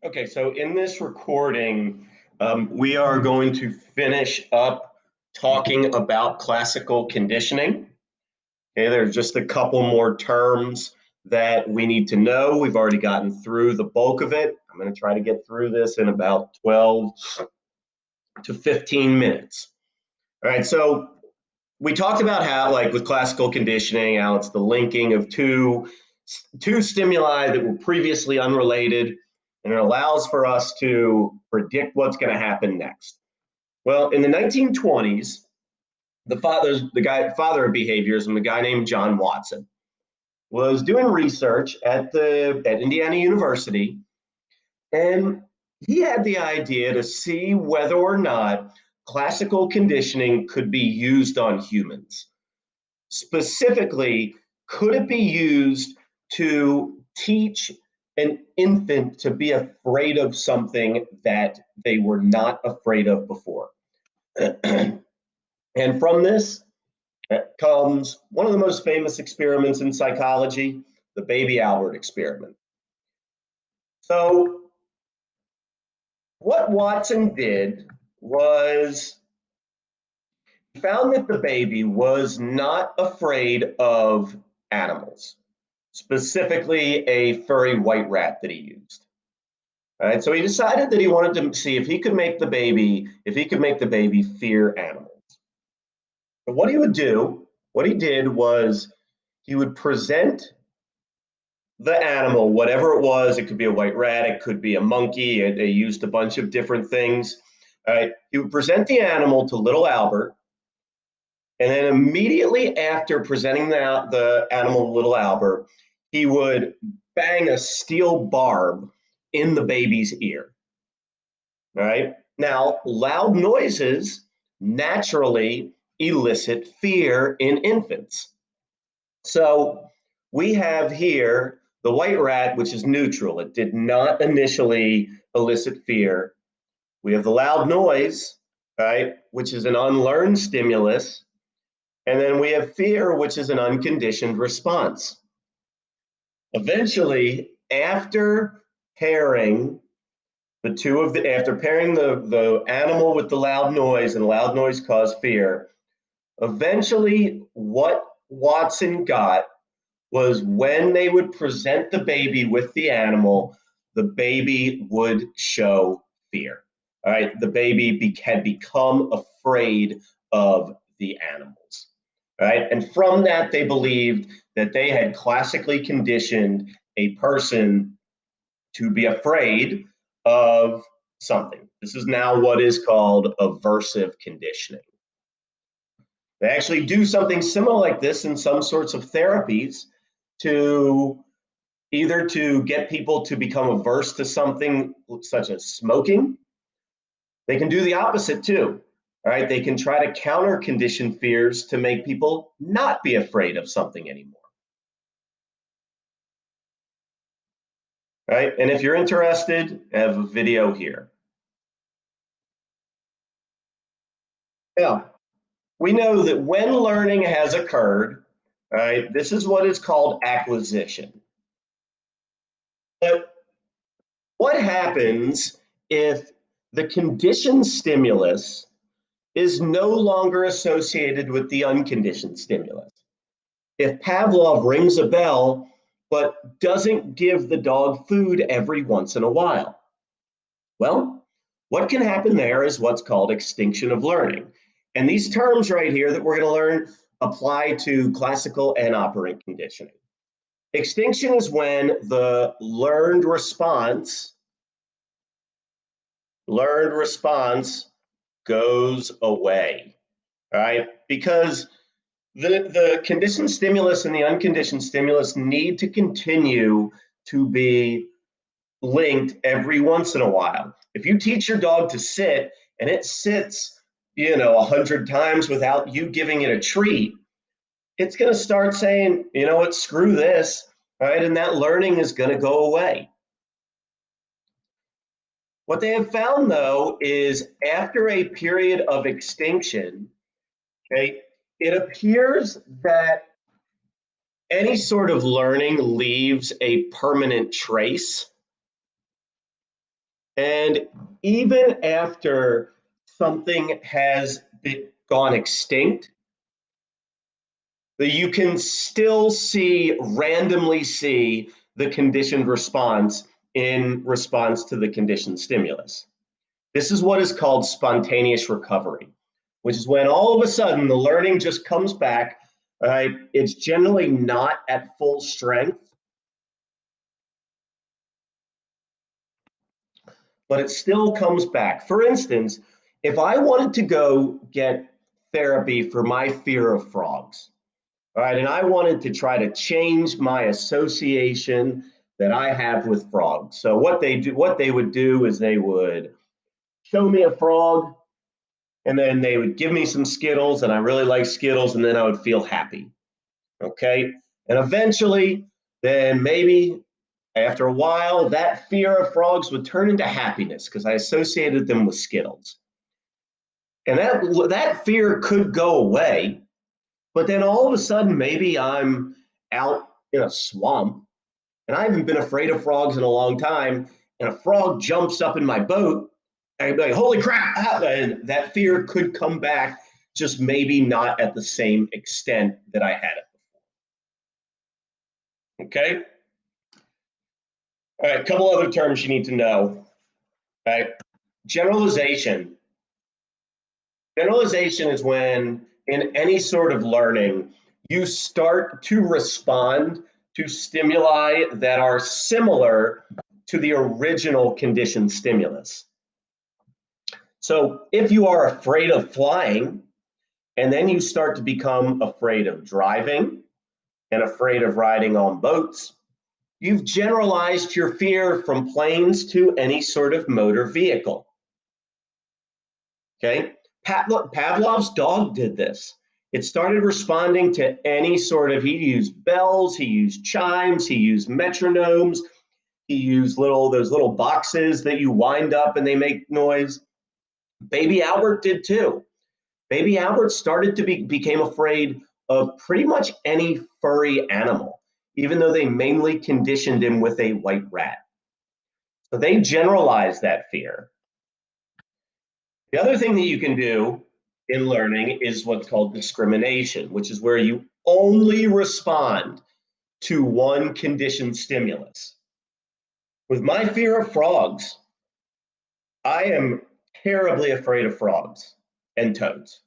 Okay, so in this recording, we are going to finish up talking about classical conditioning. Okay, there's just a couple more terms that we need to know. We've already gotten through the bulk of it. I'm going to try to get through this in about 12 to 15 minutes. All right, so we talked about how, like with classical conditioning, how it's the linking of two stimuli that were previously unrelated, and it allows for us to predict what's going to happen next. Well, in the 1920s, father of behaviorism, a guy named John Watson, was doing research at Indiana University, and he had the idea to see whether or not classical conditioning could be used on humans. Specifically, could it be used to teach an infant to be afraid of something that they were not afraid of before? And from this comes one of the most famous experiments in psychology, the Baby Albert experiment. So, what Watson did was found that the baby was not afraid of animals, specifically a furry white rat that he used. All right, so he decided that he wanted to see if he could make the baby fear animals. But what he did was he would present the animal, whatever it was. It could be a white rat, it could be a monkey. They used a bunch of different things. All right, he would present the animal to little Albert, and then immediately after presenting the animal to little Albert, he would bang a steel barb in the baby's ear. All right. Now, loud noises naturally elicit fear in infants. So we have here the white rat, which is neutral. It did not initially elicit fear. We have the loud noise, right, which is an unlearned stimulus. And then we have fear, which is an unconditioned response. Eventually, after pairing the animal with the loud noise, and loud noise caused fear, eventually what Watson got was when they would present the baby with the animal, the baby would show fear. All right, the baby had become afraid of the animals. All right, and from that, they believed that they had classically conditioned a person to be afraid of something. This is now what is called aversive conditioning. They actually do something similar like this in some sorts of therapies to either to get people to become averse to something such as smoking. They can do the opposite too. All right, they can try to counter condition fears to make people not be afraid of something anymore. Right? And if you're interested, I have a video here. Now, we know that when learning has occurred, right, this is what is called acquisition. But what happens if the conditioned stimulus is no longer associated with the unconditioned stimulus? If Pavlov rings a bell but doesn't give the dog food every once in a while? Well, what can happen there is what's called extinction of learning. And these terms right here that we're going to learn apply to classical and operant conditioning. Extinction is when the learned response goes away, right? Because the conditioned stimulus and the unconditioned stimulus need to continue to be linked every once in a while. If you teach your dog to sit and it sits, 100 times without you giving it a treat, it's going to start saying, you know what, screw this, right? And that learning is going to go away. What they have found, though, is after a period of extinction, okay, it appears that any sort of learning leaves a permanent trace. And even after something has gone extinct, that you can still randomly see the conditioned response in response to the conditioned stimulus. This is what is called spontaneous recovery, which is when all of a sudden the learning just comes back. Right? It's generally not at full strength, but it still comes back. For instance, if I wanted to go get therapy for my fear of frogs, all right, and I wanted to try to change my association that I have with frogs. So what they would do is they would show me a frog, and then they would give me some Skittles, and I really like Skittles, and then I would feel happy. Okay, and eventually, then maybe after a while, that fear of frogs would turn into happiness because I associated them with Skittles, and that fear could go away. But then all of a sudden, maybe I'm out in a swamp and I haven't been afraid of frogs in a long time, and a frog jumps up in my boat, and I'd be like, holy crap! And that fear could come back, just maybe not at the same extent that I had it. Okay? All right, a couple other terms you need to know. All right? Generalization. Generalization is when, in any sort of learning, you start to respond to stimuli that are similar to the original conditioned stimulus. So if you are afraid of flying, and then you start to become afraid of driving and afraid of riding on boats, you've generalized your fear from planes to any sort of motor vehicle. Okay? Pavlov's dog did this. It started responding to any sort of, he used bells, he used chimes, he used metronomes, he used those little boxes that you wind up and they make noise. Baby Albert did too. Baby Albert started to became afraid of pretty much any furry animal, even though they mainly conditioned him with a white rat. So they generalized that fear. The other thing that you can do in learning is what's called discrimination, which is where you only respond to one conditioned stimulus. With my fear of frogs, I am terribly afraid of frogs and toads.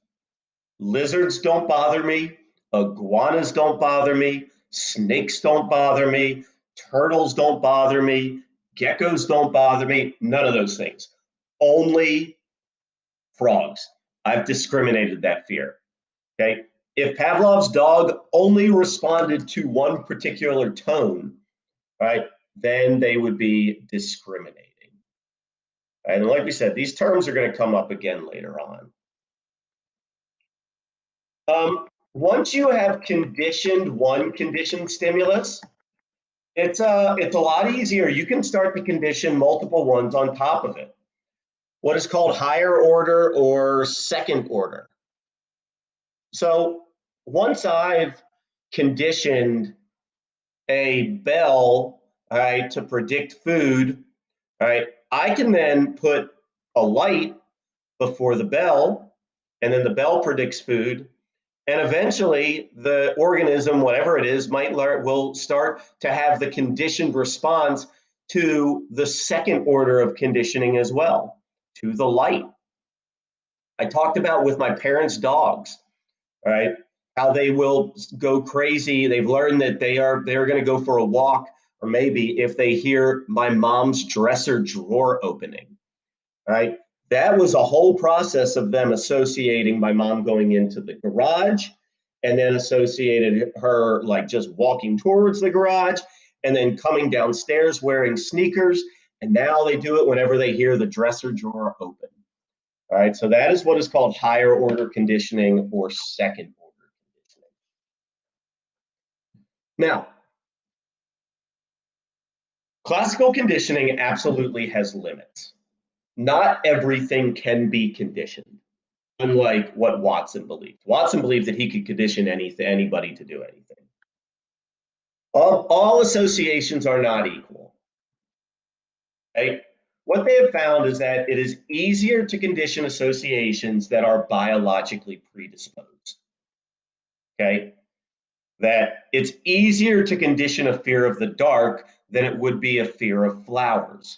Lizards don't bother me. Iguanas don't bother me. Snakes don't bother me. Turtles don't bother me. Geckos don't bother me. None of those things. Only frogs. I've discriminated that fear. Okay. If Pavlov's dog only responded to one particular tone, right, then they would be discriminating. And like we said, these terms are going to come up again later on. Once you have conditioned one conditioned stimulus, it's a lot easier. You can start to condition multiple ones on top of it. What is called higher order or second order. So once I've conditioned a bell, all right, to predict food, all right, I can then put a light before the bell, and then the bell predicts food, and eventually the organism, whatever it is, will start to have the conditioned response to the second order of conditioning as well, to the light. I talked about with my parents' dogs, right? How they will go crazy. They've learned that they're going to go for a walk, or maybe if they hear my mom's dresser drawer opening, right? That was a whole process of them associating my mom going into the garage, and then associated her like just walking towards the garage and then coming downstairs wearing sneakers. And now they do it whenever they hear the dresser drawer open. All right, so that is what is called higher order conditioning or second order conditioning. Now, classical conditioning absolutely has limits. Not everything can be conditioned, unlike what Watson believed. Watson believed that he could condition anybody to do anything. All associations are not equal. Okay? what they have found is that it is easier to condition associations that are biologically predisposed. Okay? That it's easier to condition a fear of the dark than it would be a fear of flowers,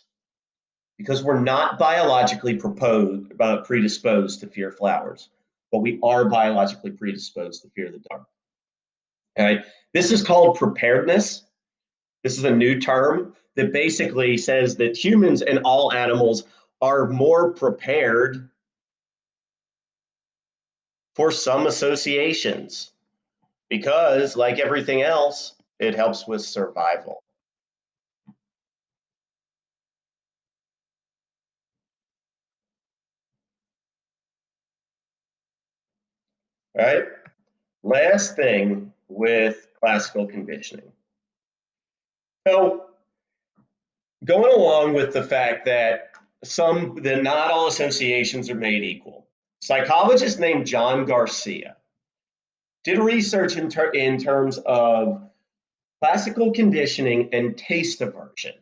because we're not biologically predisposed to fear flowers, but we are biologically predisposed to fear the dark. All right? This is called preparedness. This is a new term that basically says that humans and all animals are more prepared for some associations because, like everything else, it helps with survival. All right. Last thing with classical conditioning. So, going along with the fact that not all associations are made equal, psychologist named John Garcia did research in terms of classical conditioning and taste aversion.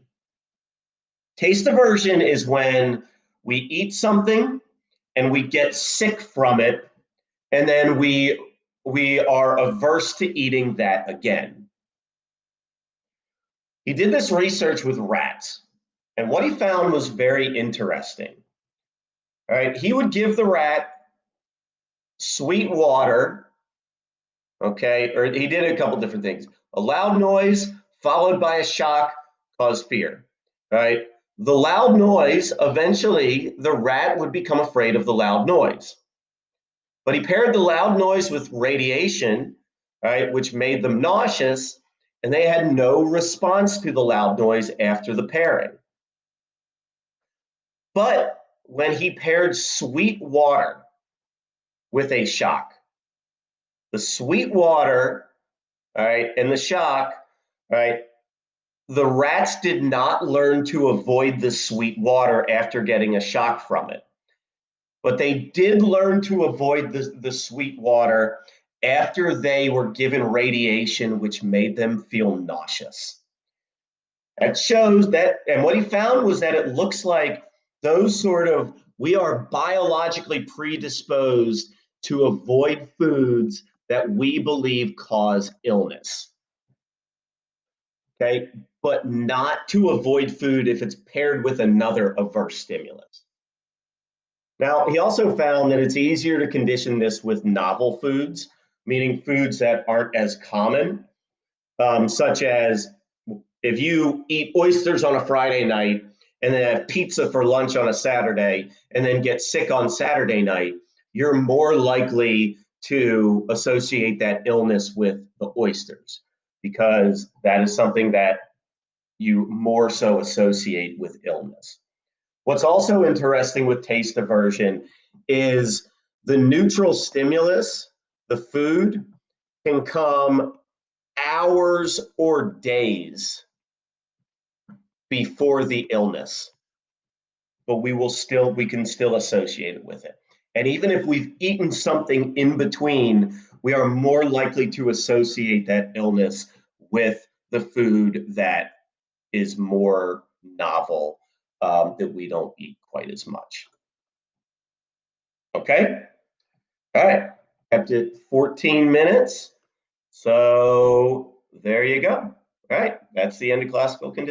Taste aversion is when we eat something and we get sick from it, and then we are averse to eating that again. He did this research with rats, and what he found was very interesting. All right, he would give the rat sweet water, okay, or he did a couple different things. A loud noise followed by a shock caused fear, right? The loud noise, eventually the rat would become afraid of the loud noise. But he paired the loud noise with radiation, right, which made them nauseous, and they had no response to the loud noise after the pairing. But when he paired sweet water with a shock, the sweet water, all right, and the shock, all right, the rats did not learn to avoid the sweet water after getting a shock from it. But they did learn to avoid the sweet water after they were given radiation, which made them feel nauseous. That shows that, and what he found was that it looks like those sort of, we are biologically predisposed to avoid foods that we believe cause illness. Okay, but not to avoid food if it's paired with another averse stimulus. Now, he also found that it's easier to condition this with novel foods, meaning foods that aren't as common, such as if you eat oysters on a Friday night and then have pizza for lunch on a Saturday and then get sick on Saturday night, you're more likely to associate that illness with the oysters because that is something that you more so associate with illness. What's also interesting with taste aversion is the neutral stimulus, the food, can come hours or days before the illness, but we can still associate it with it. And even if we've eaten something in between, we are more likely to associate that illness with the food that is more novel, that we don't eat quite as much. Okay? All right. Kept it 14 minutes. So there you go. All right. That's the end of classical conditioning.